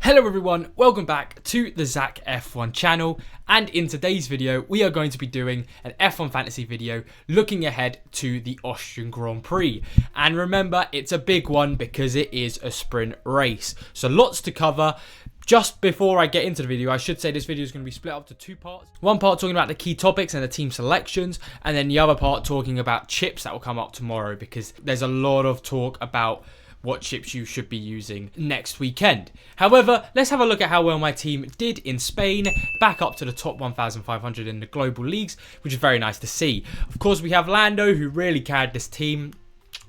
Hello everyone, welcome back to the Zach F1 channel, and in today's video we are going to be doing an F1 fantasy video looking ahead to the Austrian Grand Prix. And remember, it's a big one because it is a sprint race, so lots to cover. Just before I get into the video, I should say this video is going to be split up to two parts. One part talking about the key topics and the team selections, and then the other part talking about chips that will come up tomorrow, because there's a lot of talk about what chips you should be using next weekend. However, let's have a look at how well my team did in Spain, back up to the top 1,500 in the global leagues, which is very nice to see. Of course, we have Lando, who really carried this team.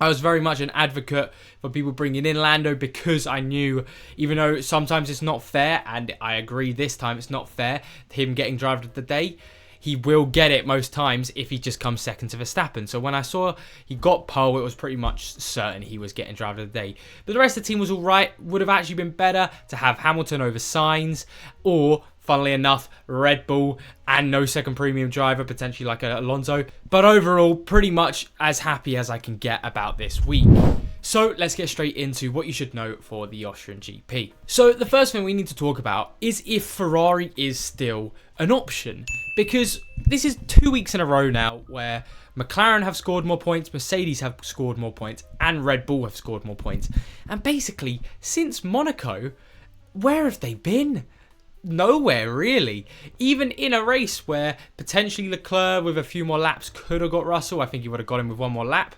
I was very much an advocate for people bringing in Lando because I knew, even though sometimes it's not fair, and I agree this time it's not fair, him getting driver of the day, he will get it most times if he just comes second to Verstappen. So when I saw he got pole, it was pretty much certain he was getting driver of the day. But the rest of the team was all right. Would have actually been better to have Hamilton over Sainz, or funnily enough, Red Bull and no second premium driver, potentially like Alonso. But overall, pretty much as happy as I can get about this week. So let's get straight into what you should know for the Austrian GP. So the first thing we need to talk about is if Ferrari is still an option, because this is 2 weeks in a row now where McLaren have scored more points, Mercedes have scored more points, and Red Bull have scored more points. And basically, since Monaco, where have they been? Nowhere, really. Even in a race where potentially Leclerc with a few more laps could have got Russell, I think he would have got him with one more lap,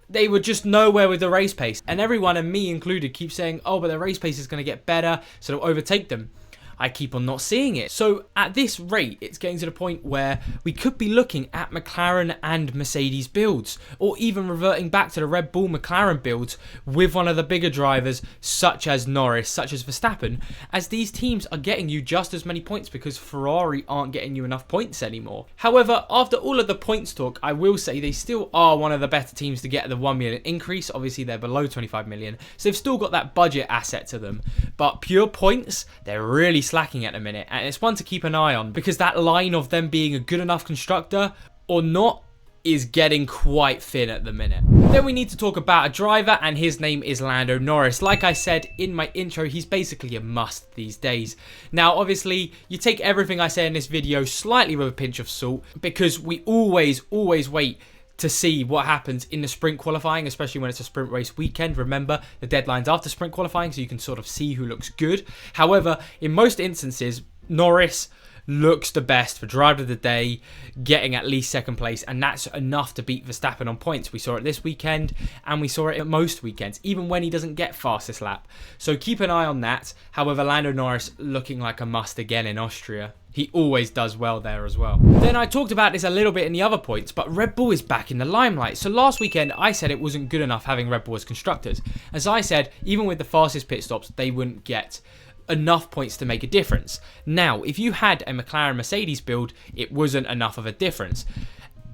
they were just nowhere with the race pace. And everyone, and me included, keep saying, oh, but the race pace is going to get better, so they'll overtake them. I keep on not seeing it. So at this rate, it's getting to the point where we could be looking at McLaren and Mercedes builds, or even reverting back to the Red Bull McLaren builds with one of the bigger drivers such as Norris, such as Verstappen, as these teams are getting you just as many points because Ferrari aren't getting you enough points anymore. However, after all of the points talk, I will say they still are one of the better teams to get the 1 million increase. Obviously, they're below 25 million, so they've still got that budget asset to them. But pure points, they're really slacking at the minute, and it's one to keep an eye on because that line of them being a good enough constructor or not is getting quite thin at the minute. Then we need to talk about a driver, and his name is Lando Norris. Like I said in my intro, he's basically a must these days. Now, obviously, you take everything I say in this video slightly with a pinch of salt, because we always wait to see what happens in the sprint qualifying, especially when it's a sprint race weekend. Remember, the deadline's after sprint qualifying, so you can sort of see who looks good. However, in most instances, Norris looks the best for driver of the day, getting at least second place, and that's enough to beat Verstappen on points. We saw it this weekend, and we saw it at most weekends, even when he doesn't get fastest lap. So keep an eye on that. However, Lando Norris looking like a must again in Austria. He always does well there as well. Then I talked about this a little bit in the other points, but Red Bull is back in the limelight. So last weekend, I said it wasn't good enough having Red Bull as constructors. As I said, even with the fastest pit stops, they wouldn't get enough points to make a difference. Now, if you had a McLaren Mercedes build, it wasn't enough of a difference.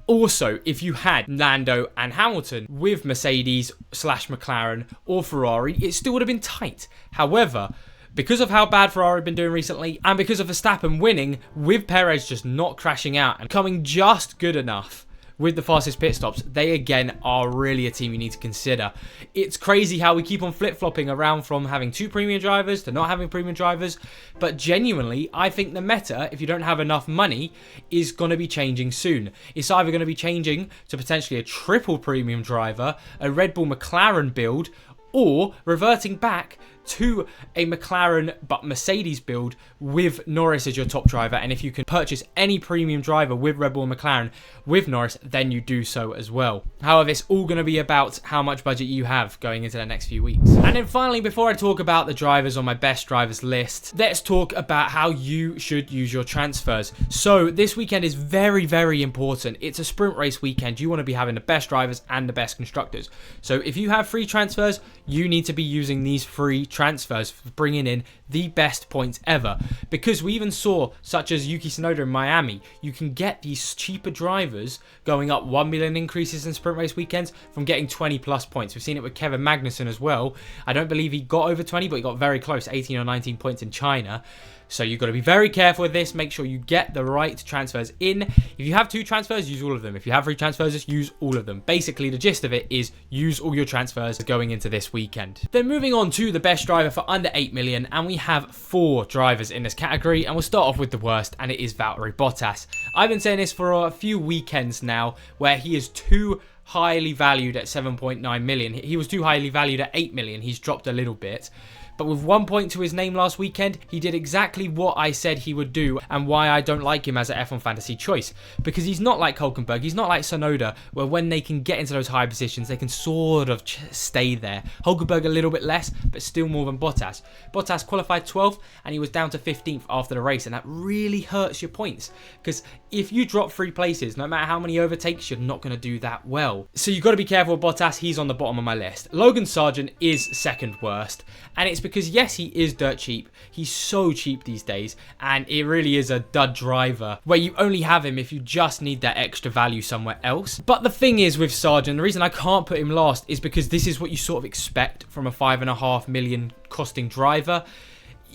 Also, if you had Lando and Hamilton with Mercedes / McLaren or Ferrari, it still would have been tight. However, because of how bad Ferrari have been doing recently, and because of Verstappen winning, with Perez just not crashing out and coming just good enough with the fastest pit stops, they again are really a team you need to consider. It's crazy how we keep on flip-flopping around from having two premium drivers to not having premium drivers, but genuinely, I think the meta, if you don't have enough money, is going to be changing soon. It's either going to be changing to potentially a triple premium driver, a Red Bull McLaren build, or reverting back to a McLaren but Mercedes build with Norris as your top driver. And if you can purchase any premium driver with Red Bull and McLaren with Norris, then you do so as well. However, it's all going to be about how much budget you have going into the next few weeks. And then finally, before I talk about the drivers on my best drivers list, let's talk about how you should use your transfers. So this weekend is very important. It's a sprint race weekend. You want to be having the best drivers and the best constructors. So if you have free transfers, you need to be using these free transfers for bringing in the best points ever, because we even saw, such as Yuki Tsunoda in Miami, you can get these cheaper drivers going up 1 million increases in sprint race weekends from getting 20 plus points. We've seen it with Kevin Magnussen as well. I don't believe he got over 20, but he got very close, 18 or 19 points in China. So you've got to be very careful with this. Make sure you get the right transfers in. If you have 2 transfers, use all of them. If you have 3 transfers, just use all of them. Basically, the gist of it is use all your transfers going into this weekend. Then moving on to the best best driver for under 8 million, and we have 4 drivers in this category, and we'll start off with the worst, and it is Valtteri Bottas. I've been saying this for a few weekends now, where he is too highly valued at 7.9 million. He was too highly valued at 8 million. He's dropped a little bit. But with 1 point to his name last weekend, he did exactly what I said he would do, and why I don't like him as an F1 fantasy choice. Because he's not like Hülkenberg, he's not like Tsunoda, where when they can get into those high positions, they can sort of stay there. Hülkenberg a little bit less, but still more than Bottas. Bottas qualified 12th, and he was down to 15th after the race, and that really hurts your points. Because if you drop 3 places, no matter how many overtakes, you're not going to do that well. So you've got to be careful with Bottas. He's on the bottom of my list. Logan Sargent is second worst, and it's because, yes, he is dirt cheap. He's so cheap these days, and it really is a dud driver where you only have him if you just need that extra value somewhere else. But the thing is with Sargent, the reason I can't put him last is because this is what you sort of expect from a 5.5 million costing driver.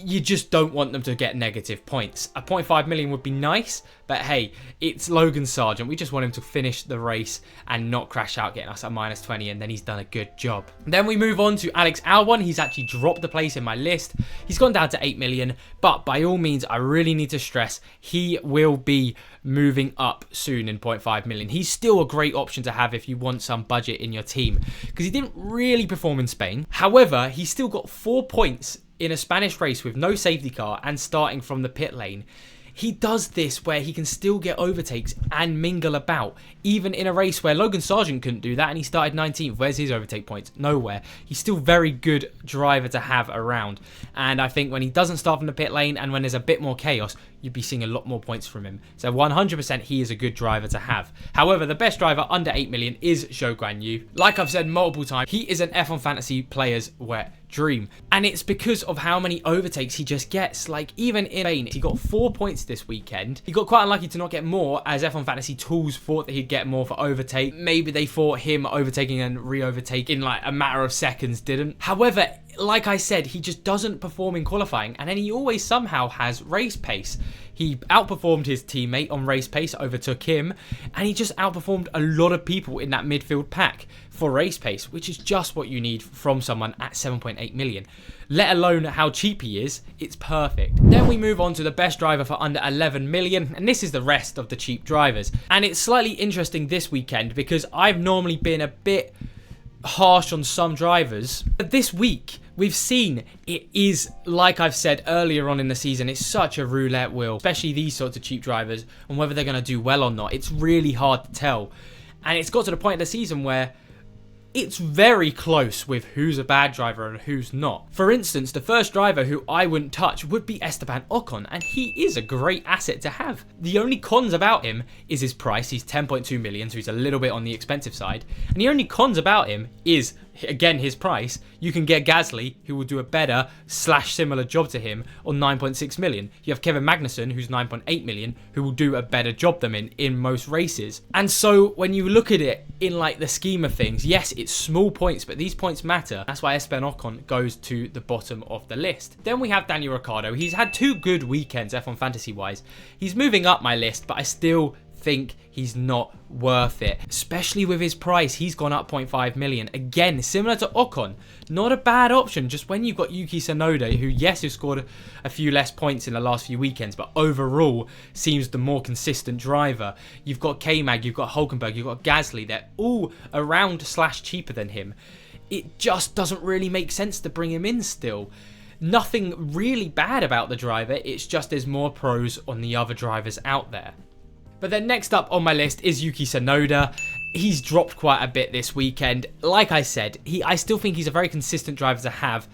You just don't want them to get negative points. A 0.5 million would be nice, but hey, it's Logan Sargent. We just want him to finish the race and not crash out, getting us at -20, and then he's done a good job. Then we move on to Alex Albon. He's actually dropped a place in my list. He's gone down to 8 million, but by all means, I really need to stress, he will be moving up soon in 0.5 million. He's still a great option to have if you want some budget in your team, because he didn't really perform in Spain. However, he still got 4 points in a Spanish race with no safety car and starting from the pit lane. He does this where he can still get overtakes and mingle about, even in a race where Logan Sargent couldn't do that and he started 19th. Where's his overtake points? Nowhere. He's still a very good driver to have around. And I think when he doesn't start from the pit lane and when there's a bit more chaos, you'd be seeing a lot more points from him. So 100% he is a good driver to have. However, the best driver under 8 million is Zhou Guanyu. Like I've said multiple times, he is an F1 fantasy player's wet dream. And it's because of how many overtakes he just gets. Like, even in Spain, he got 4 points this weekend. He got quite unlucky to not get more, as F1 Fantasy Tools thought that he'd get more for overtake. Maybe they thought him overtaking and re-overtaking in like a matter of seconds didn't. However, like I said, he just doesn't perform in qualifying, and then he always somehow has race pace. He outperformed his teammate on race pace, overtook him, and he just outperformed a lot of people in that midfield pack for race pace, which is just what you need from someone at 7.8 million. Let alone how cheap he is, it's perfect. Then we move on to the best driver for under 11 million, and this is the rest of the cheap drivers. And it's slightly interesting this weekend because I've normally been a bit harsh on some drivers, but this week we've seen it is, like I've said earlier on in the season, it's such a roulette wheel, especially these sorts of cheap drivers, and whether they're going to do well or not. It's really hard to tell, and it's got to the point of the season where it's very close with who's a bad driver and who's not. For instance, the first driver who I wouldn't touch would be Esteban Ocon, and he is a great asset to have. The only cons about him is his price. He's 10.2 million, so he's a little bit on the expensive side. And the only cons about him is, again, his price. You can get Gasly, who will do a better / similar job to him, on 9.6 million. You have Kevin Magnussen, who's 9.8 million, who will do a better job than him in most races. And so when you look at it in like the scheme of things, yes, it's small points, but these points matter. That's why Esteban Ocon goes to the bottom of the list. Then we have Daniel Ricciardo. He's had 2 good weekends F1 fantasy wise. He's moving up my list, but I still think he's not worth it, especially with his price. He's gone up 0.5 million. Again, similar to Ocon, not a bad option. Just when you've got Yuki Tsunoda, who, yes, has scored a few less points in the last few weekends, but overall seems the more consistent driver. You've got K-Mag, you've got Hülkenberg, you've got Gasly. They're all around / cheaper than him. It just doesn't really make sense to bring him in still. Nothing really bad about the driver. It's just there's more pros on the other drivers out there. But then next up on my list is Yuki Tsunoda. He's dropped quite a bit this weekend. Like I said, I still think he's a very consistent driver to have.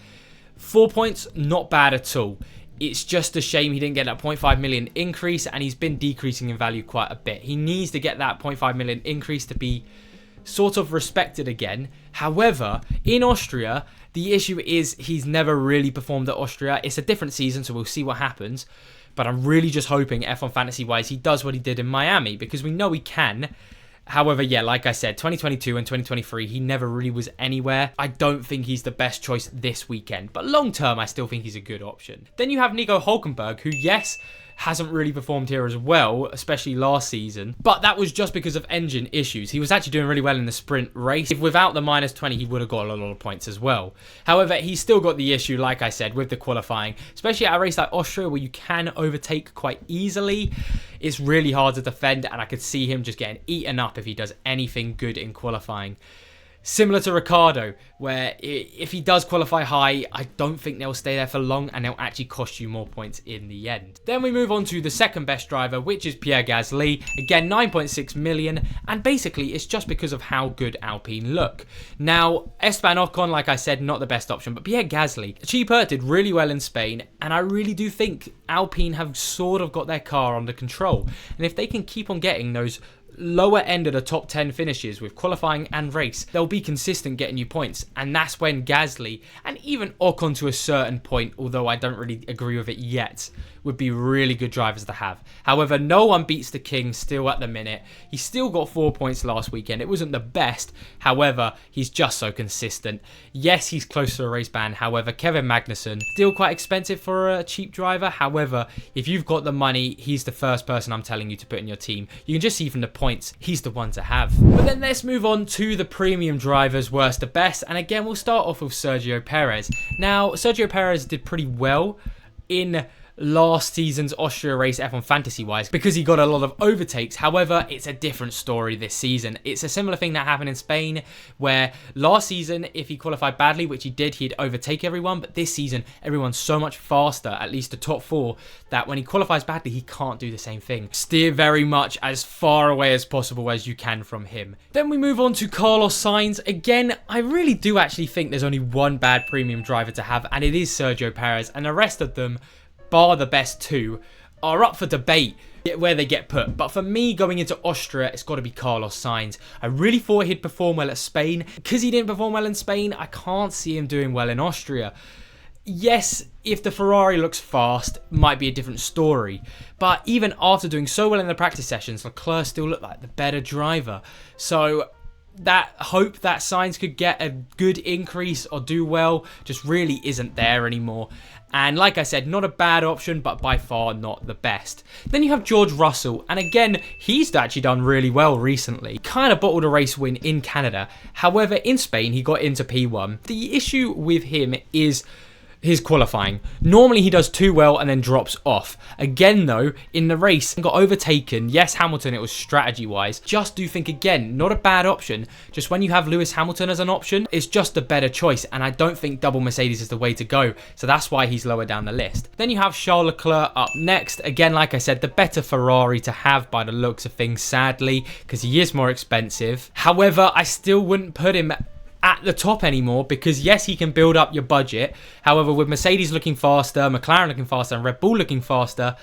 4 points, not bad at all. It's just a shame he didn't get that 0.5 million increase, and he's been decreasing in value quite a bit. He needs to get that 0.5 million increase to be sort of respected again. However, in Austria, the issue is he's never really performed at Austria. It's a different season, so we'll see what happens. But I'm really just hoping F1 fantasy-wise he does what he did in Miami, because we know he can. However, yeah, like I said, 2022 and 2023, he never really was anywhere. I don't think he's the best choice this weekend, but long term, I still think he's a good option. Then you have Nico Hülkenberg, who, yes, hasn't really performed here as well, especially last season. But that was just because of engine issues. He was actually doing really well in the sprint race. If without the -20, he would have got a lot of points as well. However, he's still got the issue, like I said, with the qualifying, especially at a race like Austria where you can overtake quite easily. It's really hard to defend, and I could see him just getting eaten up if he does anything good in qualifying. Similar to Ricciardo, where if he does qualify high, I don't think they'll stay there for long and they'll actually cost you more points in the end. Then we move on to the second best driver, which is Pierre Gasly. Again, 9.6 million, and basically it's just because of how good Alpine look. Now, Esteban Ocon, like I said, not the best option, but Pierre Gasly, cheaper, did really well in Spain, and I really do think Alpine have sort of got their car under control. And if they can keep on getting those lower end of the top 10 finishes with qualifying and race, they'll be consistent getting you points, and that's when Gasly and even Ocon to a certain point, although I don't really agree with it yet, would be really good drivers to have. However, no one beats the king still at the minute. He still got 4 points last weekend. It wasn't the best, however, he's just so consistent. Yes, he's close to a race ban. However, Kevin Magnussen, still quite expensive for a cheap driver. However, if you've got the money, he's the first person I'm telling you to put in your team. You can just see from the points, he's the one to have. But then let's move on to the premium drivers, worst to best. And again, we'll start off with Sergio Perez. Now, Sergio Perez did pretty well in last season's Austria race F1 fantasy wise because he got a lot of overtakes. However, it's a different story this season. It's a similar thing that happened in Spain where last season, if he qualified badly, which he did, he'd overtake everyone. But this season, everyone's so much faster, at least the top four, that when he qualifies badly, he can't do the same thing. Steer very much as far away as possible as you can from him. Then we move on to Carlos Sainz. Again, I really do actually think there's only one bad premium driver to have, and it is Sergio Perez, and the rest of them, bar the best two, are up for debate where they get put. But for me, going into Austria, it's got to be Carlos Sainz. I really thought he'd perform well at Spain. Because he didn't perform well in Spain, I can't see him doing well in Austria. Yes, if the Ferrari looks fast, might be a different story. But even after doing so well in the practice sessions, Leclerc still looked like the better driver. So that hope that Sainz could get a good increase or do well just really isn't there anymore. And like I said, not a bad option, but by far not the best. Then you have George Russell, and again, he's actually done really well recently. Kind of bottled a race win in Canada. However, in Spain, he got into P1. The issue with him is his qualifying. Normally he does too well and then drops off. Again though, in the race, he got overtaken. Yes, Hamilton, it was strategy wise. Just do think again, not a bad option. Just when you have Lewis Hamilton as an option, it's just a better choice, and I don't think double Mercedes is the way to go. So that's why he's lower down the list. Then you have Charles Leclerc up next. Again, like I said, the better Ferrari to have by the looks of things, sadly, because he is more expensive. However, I still wouldn't put him at the top anymore because yes, he can build up your budget. However, with Mercedes looking faster, McLaren looking faster, and Red Bull looking faster,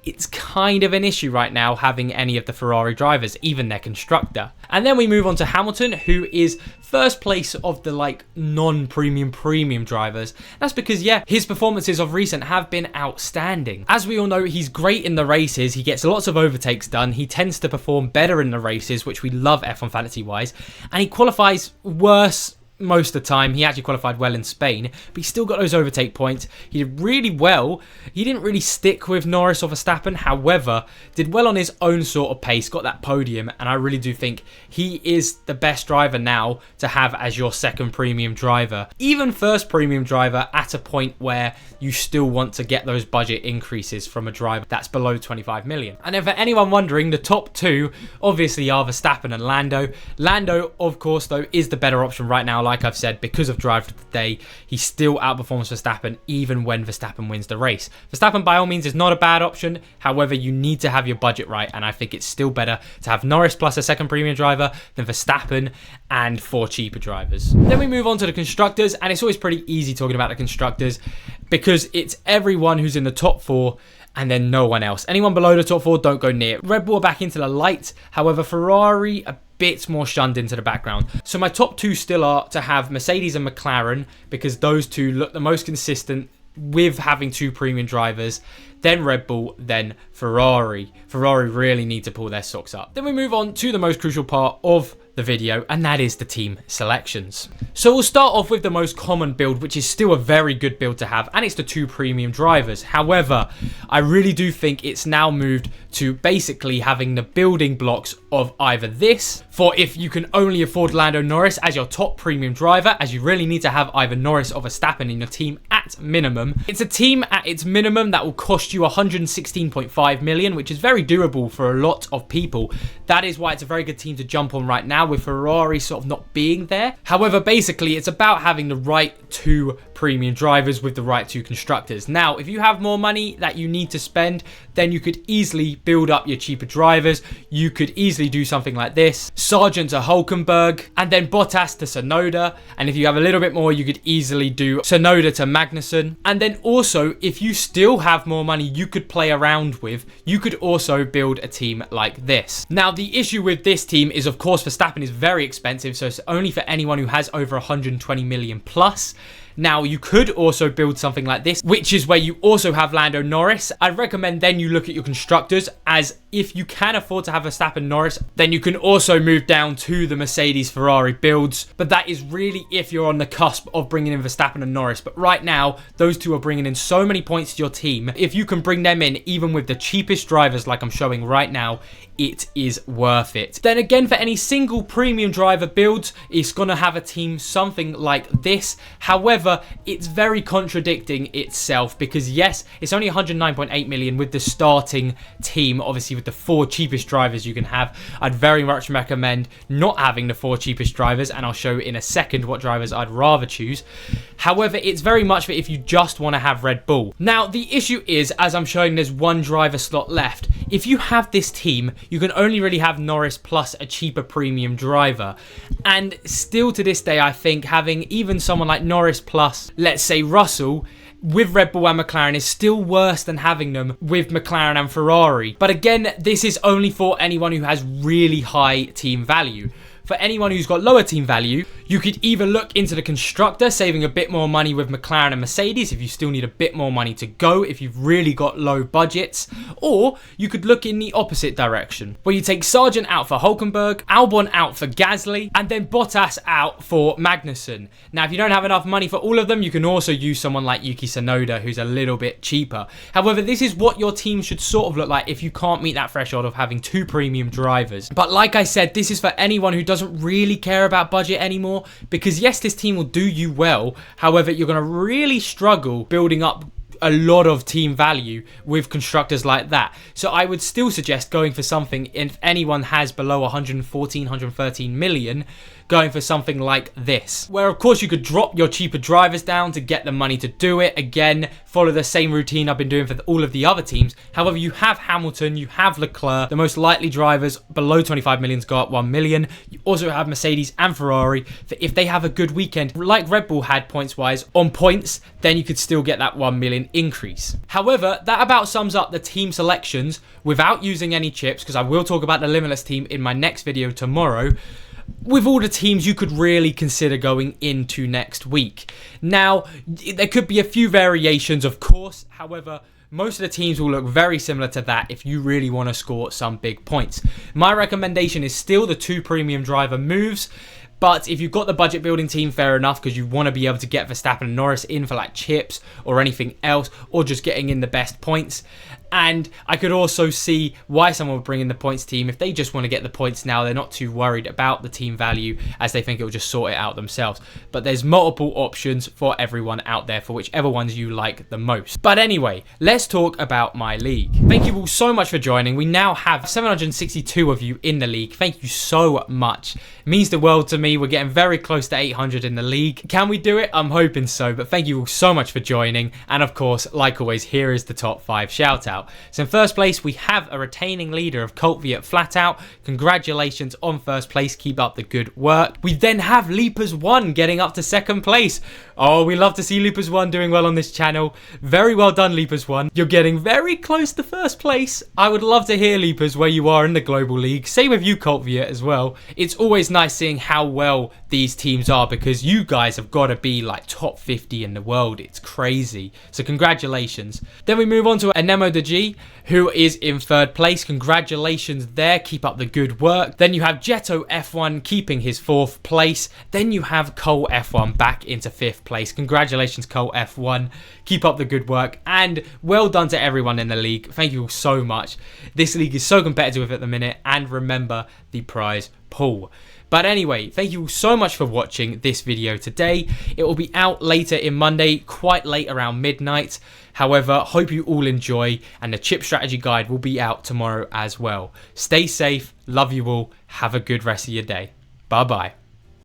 it's kind of an issue right now having any of the Ferrari drivers, even their constructor. And then we move on to Hamilton, who is first place of the non-premium drivers. That's because, yeah, his performances of recent have been outstanding. As we all know, he's great in the races. He gets lots of overtakes done. He tends to perform better in the races, which we love F1 fantasy-wise. And he qualifies worse most of the time. He actually qualified well in Spain, but he still got those overtake points. He did really well. He didn't really stick with Norris or Verstappen, however, did well on his own sort of pace, got that podium, and I really do think he is the best driver now to have as your second premium driver. Even first premium driver at a point where you still want to get those budget increases from a driver that's below 25 million. And then for anyone wondering, the top two obviously are Verstappen and Lando. Lando, of course, though, is the better option right now, like I've said, because of Drive of the Day. He still outperforms Verstappen even when Verstappen wins the race. Verstappen, by all means, is not a bad option. However, you need to have your budget right, and I think it's still better to have Norris plus a second premium driver than Verstappen and 4 cheaper drivers. Then we move on to the constructors, and it's always pretty easy talking about the constructors because it's everyone who's in the top 4 and then no one else. Anyone below the top 4, don't go near. Red Bull are back into the light. However, Ferrari a bit more shunned into the background. So my top 2 still are to have Mercedes and McLaren because those two look the most consistent with having 2 premium drivers. then Red Bull, then Ferrari. Ferrari really need to pull their socks up. Then we move on to the most crucial part of the video, and that is the team selections. So we'll start off with the most common build, which is still a very good build to have, and it's the 2 premium drivers. However, I really do think it's now moved to basically having the building blocks of either this, for if you can only afford Lando Norris as your top premium driver, as you really need to have either Norris or Verstappen in your team at minimum. It's a team at its minimum that will cost you 116.5 million, which is very doable for a lot of people. That is why it's a very good team to jump on right now, with Ferrari sort of not being there. However, basically it's about having the right 2 premium drivers with the right 2 constructors. Now, if you have more money that you need to spend, then you could easily build up your cheaper drivers. You could easily do something like this: Sargent to Hulkenberg, and then Bottas to Tsunoda. And if you have a little bit more, you could easily do Tsunoda to Magnussen. And then also, if you still have more money you could play around with, you could also build a team like this. Now, the issue with this team is, of course, Verstappen is very expensive, so it's only for anyone who has over 120 million plus. Now, you could also build something like this, which is where you also have Lando Norris. I'd recommend then you look at your constructors, as if you can afford to have Verstappen Norris, then you can also move down to the Mercedes Ferrari builds. But that is really if you're on the cusp of bringing in Verstappen and Norris. But right now, those 2 are bringing in so many points to your team. If you can bring them in, even with the cheapest drivers like I'm showing right now, it is worth it. Then again, for any single premium driver builds, it's going to have a team something like this. However, it's very contradicting itself, because yes, it's only 109.8 million with the starting team, obviously with the 4 cheapest drivers you can have. I'd very much recommend not having the 4 cheapest drivers, and I'll show in a second what drivers I'd rather choose. However, it's very much for if you just want to have Red Bull. Now, the issue is, as I'm showing, there's 1 driver slot left. If you have this team, you can only really have Norris plus a cheaper premium driver. And still to this day, I think having even someone like Norris plus, let's say, Russell with Red Bull and McLaren is still worse than having them with McLaren and Ferrari. But again, this is only for anyone who has really high team value. For anyone who's got lower team value, you could either look into the constructor, saving a bit more money with McLaren and Mercedes if you still need a bit more money to go, if you've really got low budgets, or you could look in the opposite direction, where you take Sargent out for Hulkenberg, Albon out for Gasly, and then Bottas out for Magnussen. Now, if you don't have enough money for all of them, you can also use someone like Yuki Tsunoda, who's a little bit cheaper. However, this is what your team should sort of look like if you can't meet that threshold of having 2 premium drivers. But like I said, this is for anyone who doesn't really care about budget anymore, because yes, this team will do you well. However, you're going to really struggle building up a lot of team value with constructors like that. So I would still suggest going for something, if anyone has below 114, 113 million, going for something like this, where of course you could drop your cheaper drivers down to get the money to do it. Again, follow the same routine I've been doing for all of the other teams. However, you have Hamilton, you have Leclerc, the most likely drivers below 25 million go up 1 million. You also have Mercedes and Ferrari, for if they have a good weekend, like Red Bull had points wise on points, then you could still get that 1 million increase. However, that about sums up the team selections without using any chips, because I will talk about the limitless team in my next video tomorrow, with all the teams you could really consider going into next week. Now, there could be a few variations, of course. However, most of the teams will look very similar to that if you really want to score some big points. My recommendation is still the 2 premium driver moves. But if you've got the budget building team, fair enough, because you want to be able to get Verstappen and Norris in for like chips or anything else, or just getting in the best points. And I could also see why someone would bring in the points team if they just want to get the points now. They're not too worried about the team value, as they think it will just sort it out themselves. But there's multiple options for everyone out there for whichever ones you like the most. But anyway, let's talk about my league. Thank you all so much for joining. We now have 762 of you in the league. Thank you so much. It means the world to me. We're getting very close to 800 in the league. Can we do it? I'm hoping so. But thank you all so much for joining. And of course, like always, here is the top 5 shout out. out. So in first place, we have a retaining leader of Cult Viet Flat Out. Congratulations on first place. Keep up the good work. We then have Leapers 1 getting up to second place. Oh, we love to see Leapers 1 doing well on this channel. Very well done, Leapers 1. You're getting very close to first place. I would love to hear, Leapers, where you are in the Global League. Same with you, Cult Viet, as well. It's always nice seeing how well these teams are because you guys have got to be like top 50 in the world. It's crazy. So congratulations. Then we move on to Anemo de G, who is in third place. Congratulations there. Keep up the good work. Then you have Jetto F1 keeping his fourth place. Then you have Cole F1 back into fifth place. Congratulations, Cole F1. Keep up the good work and well done to everyone in the league. Thank you all so much. This league is so competitive at the minute, and remember the prize pool. But anyway, thank you all so much for watching this video today. It will be out later in Monday, quite late around midnight. However, hope you all enjoy, and the chip strategy guide will be out tomorrow as well. Stay safe, love you all, have a good rest of your day. Bye bye.